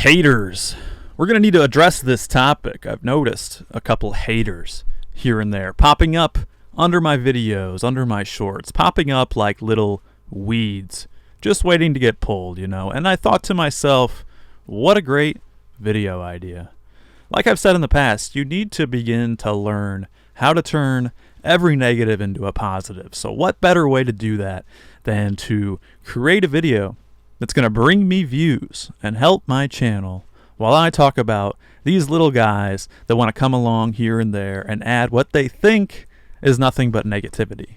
Haters. We're going to need to address this topic. I've noticed a couple haters here and there popping up under my videos, under my shorts, popping up like little weeds, just waiting to get pulled, And I thought to myself, what a great video idea. Like I've said in the past, you need to begin to learn how to turn every negative into a positive. So what better way to do that than to create a video that's going to bring me views and help my channel while I talk about these little guys that want to come along here and there and add what they think is nothing but negativity.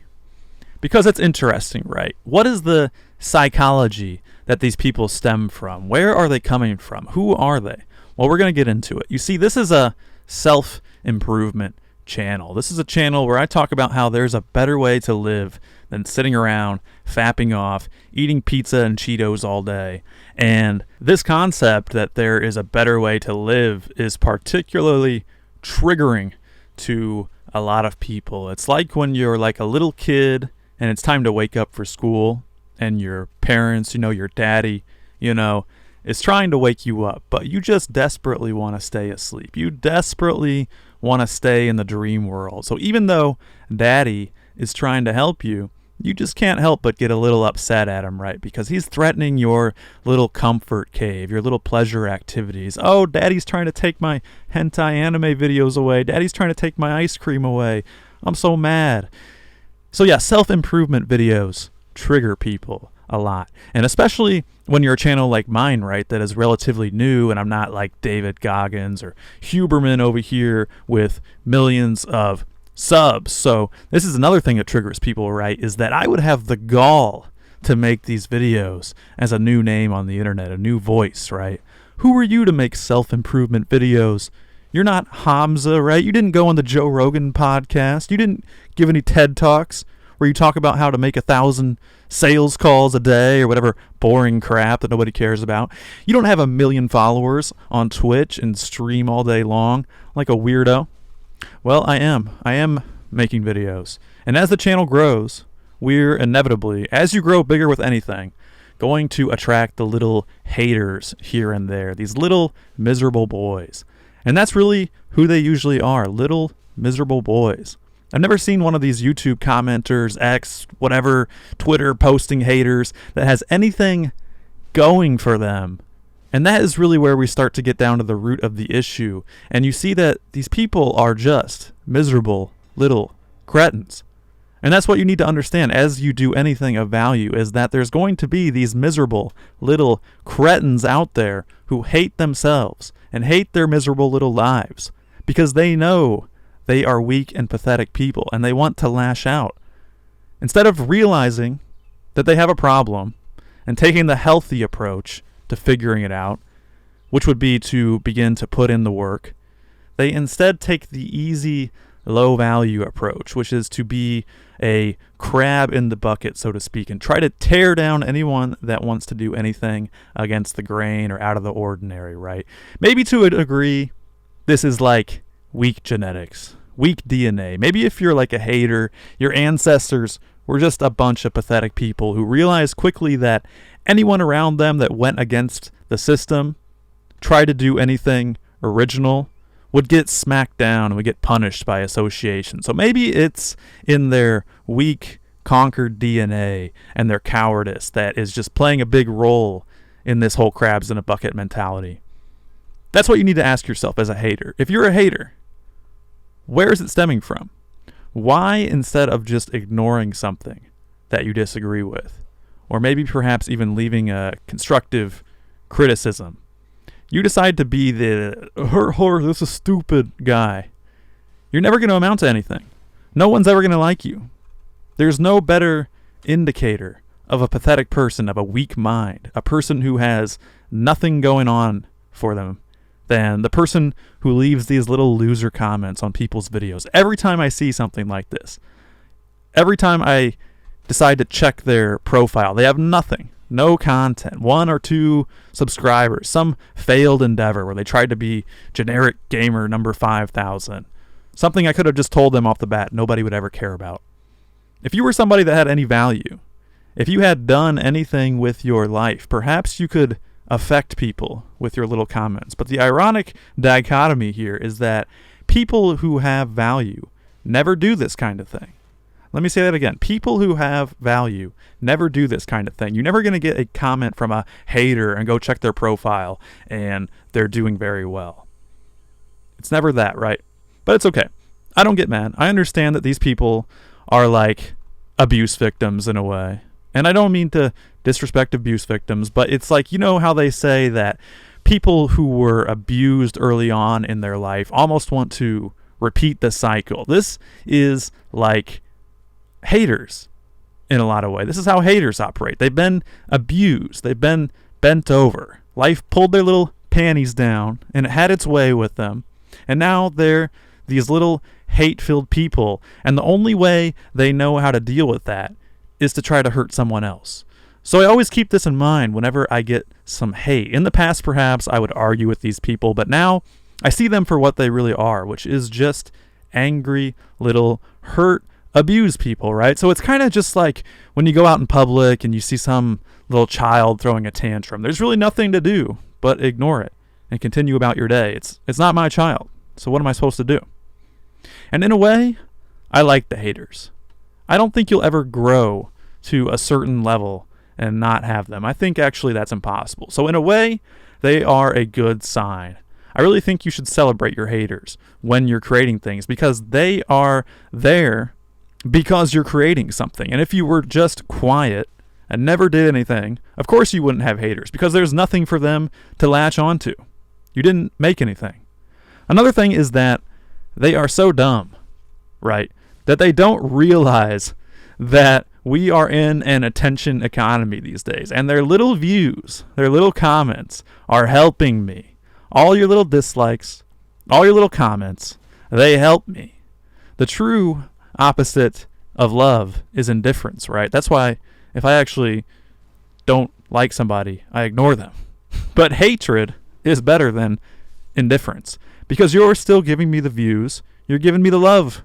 Because it's interesting, right? What is the psychology that these people stem from? Where are they coming from? Who are they? Well, we're going to get into it. You see, this is a self-improvement channel. This is a channel where I talk about how there's a better way to live than sitting around, fapping off, eating pizza and Cheetos all day. And this concept that there is a better way to live is particularly triggering to a lot of people. It's like when you're like a little kid and it's time to wake up for school and your parents, your daddy, is trying to wake you up, but you just desperately want to stay asleep. You desperately want to stay in the dream world. So even though daddy is trying to help you, you just can't help but get a little upset at him, right? Because he's threatening your little comfort cave, your little pleasure activities. Oh, daddy's trying to take my hentai anime videos away. Daddy's trying to take my ice cream away. I'm so mad. So yeah, self-improvement videos trigger people a lot. And especially when you're a channel like mine, right, that is relatively new, and I'm not like David Goggins or Huberman over here with millions of subs. So this is another thing that triggers people, right, is that I would have the gall to make these videos as a new name on the internet, a new voice, right? Who are you to make self-improvement videos? You're not Hamza, right? You didn't go on the Joe Rogan podcast. You didn't give any TED Talks where you talk about how to make 1,000 sales calls a day or whatever boring crap that nobody cares about. You don't have 1 million followers on Twitch and stream all day long like a weirdo. Well, I am making videos. And as the channel grows, we're inevitably, as you grow bigger with anything, going to attract the little haters here and there, these little miserable boys. And that's really who they usually are, little miserable boys. I've never seen one of these YouTube commenters, X, whatever, Twitter posting haters that has anything going for them. And that is really where we start to get down to the root of the issue. And you see that these people are just miserable little cretins. And that's what you need to understand as you do anything of value, is that there's going to be these miserable little cretins out there who hate themselves and hate their miserable little lives because they know they are weak and pathetic people and they want to lash out. Instead of realizing that they have a problem and taking the healthy approach to figuring it out, which would be to begin to put in the work, they instead take the easy, low-value approach, which is to be a crab in the bucket, so to speak, and try to tear down anyone that wants to do anything against the grain or out of the ordinary, right? Maybe to a degree, this is like weak genetics, weak DNA. Maybe if you're like a hater, your ancestors were just a bunch of pathetic people who realized quickly that anyone around them that went against the system, tried to do anything original, would get smacked down and would get punished by association. So maybe it's in their weak, conquered DNA and their cowardice that is just playing a big role in this whole crabs in a bucket mentality. That's what you need to ask yourself as a hater. If you're a hater, where is it stemming from? Why, instead of just ignoring something that you disagree with, or maybe perhaps even leaving a constructive criticism, you decide to be the this is stupid guy? You're never going to amount to anything. No one's ever going to like you. There's no better indicator of a pathetic person, of a weak mind, a person who has nothing going on for them, than the person who leaves these little loser comments on people's videos. Every time I see something like this, every time I decide to check their profile, they have nothing, no content, 1 or 2 subscribers, some failed endeavor where they tried to be generic gamer number 5,000, something I could have just told them off the bat nobody would ever care about. If you were somebody that had any value, if you had done anything with your life, perhaps you could affect people with your little comments. But the ironic dichotomy here is that people who have value never do this kind of thing. Let me say that again. People who have value never do this kind of thing. You're never going to get a comment from a hater and go check their profile and they're doing very well. It's never that, right? But it's okay. I don't get mad. I understand that these people are like abuse victims in a way. And I don't mean to disrespect abuse victims, but it's like, you know how they say that people who were abused early on in their life almost want to repeat the cycle. This is like haters in a lot of ways. This is how haters operate. They've been abused. They've been bent over. Life pulled their little panties down and it had its way with them. And now they're these little hate-filled people. And the only way they know how to deal with that is to try to hurt someone else. So I always keep this in mind whenever I get some hate. In the past, perhaps, I would argue with these people, but now I see them for what they really are, which is just angry, little, hurt, abused people, right? So it's kind of just like when you go out in public and you see some little child throwing a tantrum. There's really nothing to do but ignore it and continue about your day. It's not my child, so what am I supposed to do? And in a way, I like the haters. I don't think you'll ever grow to a certain level and not have them. I think actually that's impossible. So in a way, they are a good sign. I really think you should celebrate your haters when you're creating things because they are there because you're creating something. And if you were just quiet and never did anything, of course you wouldn't have haters because there's nothing for them to latch onto. You didn't make anything. Another thing is that they are so dumb, right, that they don't realize that we are in an attention economy these days. And their little views, their little comments are helping me. All your little dislikes, all your little comments, they help me. The true opposite of love is indifference, right? That's why if I actually don't like somebody, I ignore them. But hatred is better than indifference because you're still giving me the views. You're giving me the love,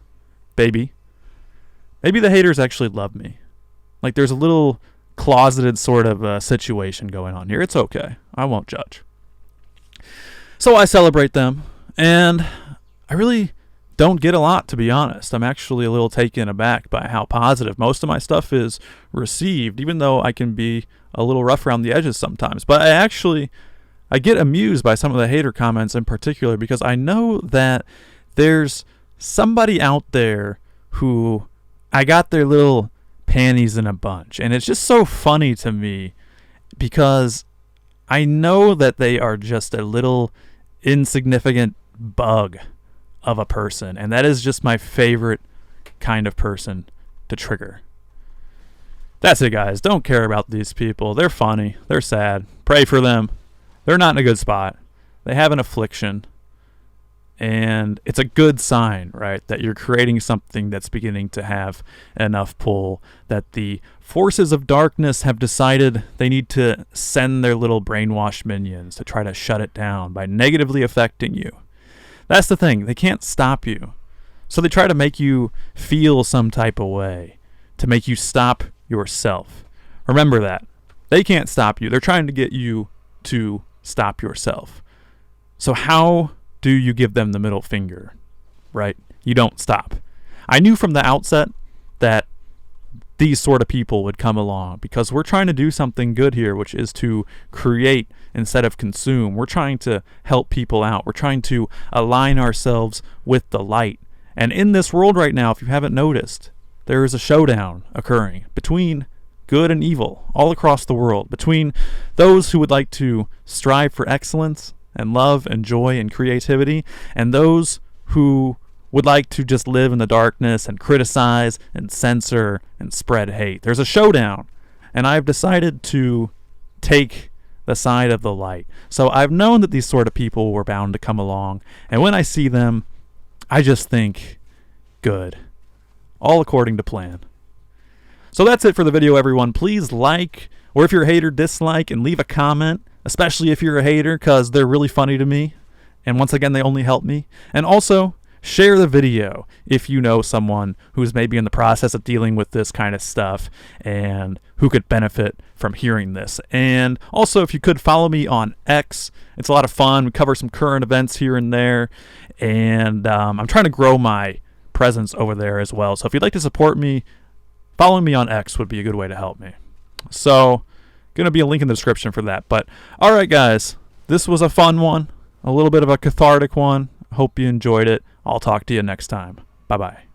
baby. Maybe the haters actually love me. Like there's a little closeted sort of situation going on here. It's okay. I won't judge. So I celebrate them, and I really don't get a lot, to be honest. I'm actually a little taken aback by how positive most of my stuff is received, even though I can be a little rough around the edges sometimes. But I get amused by some of the hater comments in particular because I know that there's somebody out there who I got their little panties in a bunch. And it's just so funny to me because I know that they are just a little insignificant bug of a person. And that is just my favorite kind of person to trigger. That's it, guys. Don't care about these people. They're funny. They're sad. Pray for them. They're not in a good spot. They have an affliction. And it's a good sign, right, that you're creating something that's beginning to have enough pull, that the forces of darkness have decided they need to send their little brainwashed minions to try to shut it down by negatively affecting you. That's the thing. They can't stop you. So they try to make you feel some type of way, to make you stop yourself. Remember that. They can't stop you. They're trying to get you to stop yourself. So how do you give them the middle finger, right? You don't stop. I knew from the outset that these sort of people would come along because we're trying to do something good here, which is to create instead of consume. We're trying to help people out. We're trying to align ourselves with the light. And in this world right now, if you haven't noticed, there is a showdown occurring between good and evil all across the world, between those who would like to strive for excellence and love and joy and creativity, and those who would like to just live in the darkness and criticize and censor and spread hate. There's a showdown, and I've decided to take the side of the light. So I've known that these sort of people were bound to come along, and when I see them, I just think, good. All according to plan. So that's it for the video, everyone. Please like, or if you're a hater, dislike, and leave a comment, especially if you're a hater, because they're really funny to me. And once again, they only help me. And also, share the video if you know someone who's maybe in the process of dealing with this kind of stuff and who could benefit from hearing this. And also, if you could follow me on X, it's a lot of fun. We cover some current events here and there, and I'm trying to grow my presence over there as well. So if you'd like to support me, following me on X would be a good way to help me. So, going to be a link in the description for that. But, all right, guys, this was a fun one, a little bit of a cathartic one. Hope you enjoyed it. I'll talk to you next time. Bye-bye.